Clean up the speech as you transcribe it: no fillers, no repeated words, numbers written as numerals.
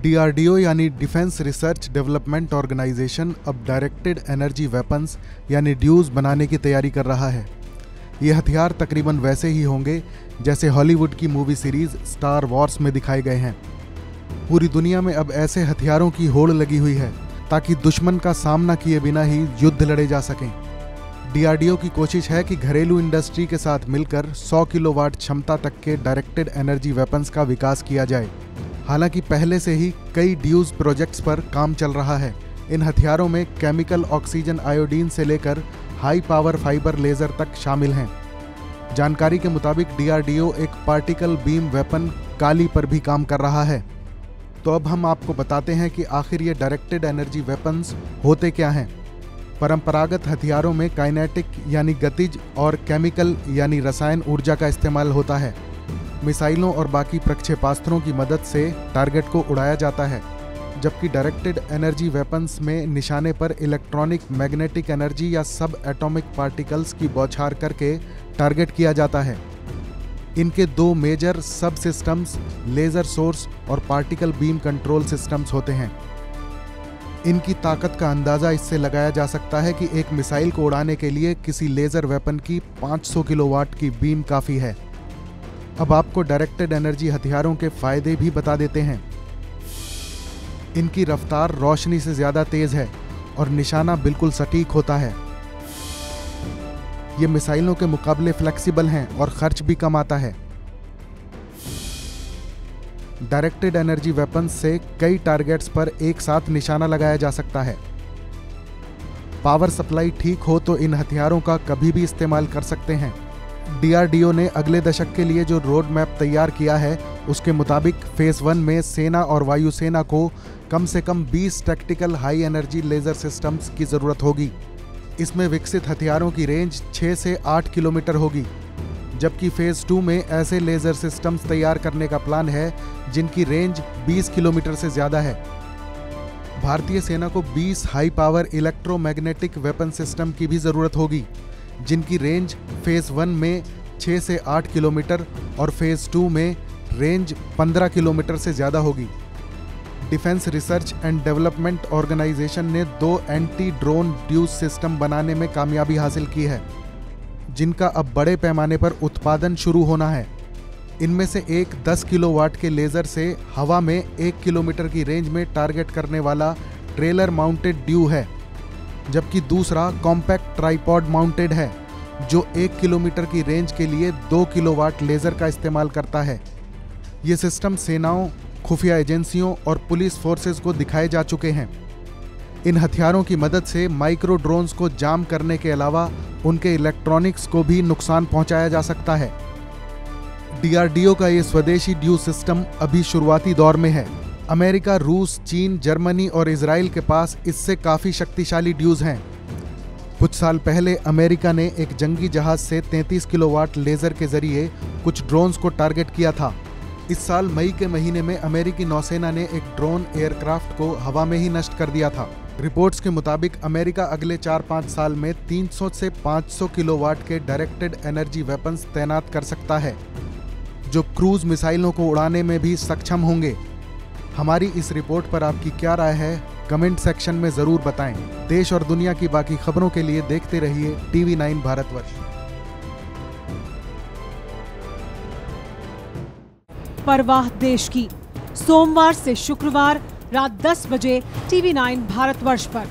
DRDO यानी defence research development organisation अब directed energy weapons यानी ड्यूज बनाने की तैयारी कर रहा है। ये हथियार तकरीबन वैसे ही होंगे जैसे हॉलीवुड की मूवी सीरीज स्टार वॉर्स में दिखाए गए हैं। पूरी दुनिया में अब ऐसे हथियारों की होड़ लगी हुई है ताकि दुश्मन का सामना किए बिना ही युद्ध लड़े जा सकें। डीआरडीओ की कोशिश है कि घरेलू इंडस्ट्री के साथ मिलकर 100 किलोवाट क्षमता तक के डायरेक्टेड एनर्जी वेपन्स का विकास किया जाए। हालांकि पहले से ही कई ड्यूज प्रोजेक्ट्स पर काम चल रहा है। इन हथियारों में केमिकल ऑक्सीजन आयोडीन से लेकर हाई पावर फाइबर लेजर तक शामिल हैं। जानकारी के मुताबिक डीआरडीओ एक पार्टिकल बीम वेपन काली पर भी काम कर रहा है। तो अब हम आपको बताते हैं कि आखिर ये डायरेक्टेड एनर्जी वेपन्स होते क्या हैं। परंपरागत हथियारों में काइनेटिक यानी गतिज और केमिकल यानी रसायन ऊर्जा का इस्तेमाल होता है। मिसाइलों और बाकी प्रक्षेपास्त्रों की मदद से टारगेट को उड़ाया जाता है, जबकि डायरेक्टेड एनर्जी वेपन्स में निशाने पर इलेक्ट्रॉनिक मैग्नेटिक एनर्जी या सब एटॉमिक पार्टिकल्स की बौछार करके टारगेट किया जाता है। इनके दो मेजर सब सिस्टम्स लेज़र सोर्स और पार्टिकल बीम कंट्रोल सिस्टम्स होते हैं। इनकी ताकत का अंदाज़ा इससे लगाया जा सकता है कि एक मिसाइल को उड़ाने के लिए किसी लेज़र वेपन की 500 किलोवाट की बीम काफ़ी है। अब आपको डायरेक्टेड एनर्जी हथियारों के फायदे भी बता देते हैं। इनकी रफ्तार रोशनी से ज़्यादा तेज़ है और निशाना बिल्कुल सटीक होता है। ये मिसाइलों के मुकाबले फ्लेक्सिबल हैं और खर्च भी कम आता है। डायरेक्टेड एनर्जी वेपन्स से कई टारगेट्स पर एक साथ निशाना लगाया जा सकता है। पावर सप्लाई ठीक हो तो इन हथियारों का कभी भी इस्तेमाल कर सकते हैं। डीआरडीओ ने अगले दशक के लिए जो रोड मैप तैयार किया है उसके मुताबिक फेज़ 1 में सेना और वायुसेना को कम से कम 20 tactical high energy laser systems की ज़रूरत होगी। इसमें विकसित हथियारों की रेंज 6 से 8 किलोमीटर होगी, जबकि फेज़ 2 में ऐसे लेज़र सिस्टम्स तैयार करने का प्लान है जिनकी रेंज 20 किलोमीटर से ज़्यादा है। भारतीय सेना को 20 high power electromagnetic weapon system की भी ज़रूरत होगी, जिनकी रेंज फेज़ 1 में 6 से 8 किलोमीटर और फेज़ 2 में रेंज 15 किलोमीटर से ज़्यादा होगी। Defence research and development organisation ने 2 एंटी ड्रोन ड्यूज सिस्टम बनाने में कामयाबी हासिल की है, जिनका अब बड़े पैमाने पर उत्पादन शुरू होना है। इनमें से एक 10 किलोवाट के लेज़र से हवा में 1 किलोमीटर की रेंज में टारगेट करने वाला ट्रेलर माउंटेड ड्यू है, जबकि दूसरा कॉम्पैक्ट ट्राइपॉड माउंटेड है जो 1 किलोमीटर की रेंज के लिए 2 किलोवाट लेज़र का इस्तेमाल करता है। ये सिस्टम सेनाओं, खुफिया एजेंसियों और पुलिस फोर्सेस को दिखाए जा चुके हैं। इन हथियारों की मदद से माइक्रो ड्रोन्स को जाम करने के अलावा उनके इलेक्ट्रॉनिक्स को भी नुकसान पहुंचाया जा सकता है। डीआरडीओ का ये स्वदेशी ड्यू सिस्टम अभी शुरुआती दौर में है। अमेरिका, रूस, चीन, जर्मनी और इजराइल के पास इससे काफ़ी शक्तिशाली ड्यूज हैं। कुछ साल पहले अमेरिका ने एक जंगी जहाज से 33 किलोवाट लेज़र के जरिए कुछ ड्रोन्स को टारगेट किया था। इस साल मई के महीने में अमेरिकी नौसेना ने एक ड्रोन एयरक्राफ्ट को हवा में ही नष्ट कर दिया था। रिपोर्ट्स के मुताबिक अमेरिका अगले 4-5 साल में 300 से 500 किलोवाट के डायरेक्टेड एनर्जी वेपन्स तैनात कर सकता है, जो क्रूज मिसाइलों को उड़ाने में भी सक्षम होंगे। हमारी इस रिपोर्ट पर आपकी क्या राय है, कमेंट सेक्शन में ज़रूर बताएं। देश और दुनिया की बाकी खबरों के लिए देखते रहिए TV9 भारतवर्ष। परवाह देश की, सोमवार से शुक्रवार रात 10 बजे TV9 भारतवर्ष पर।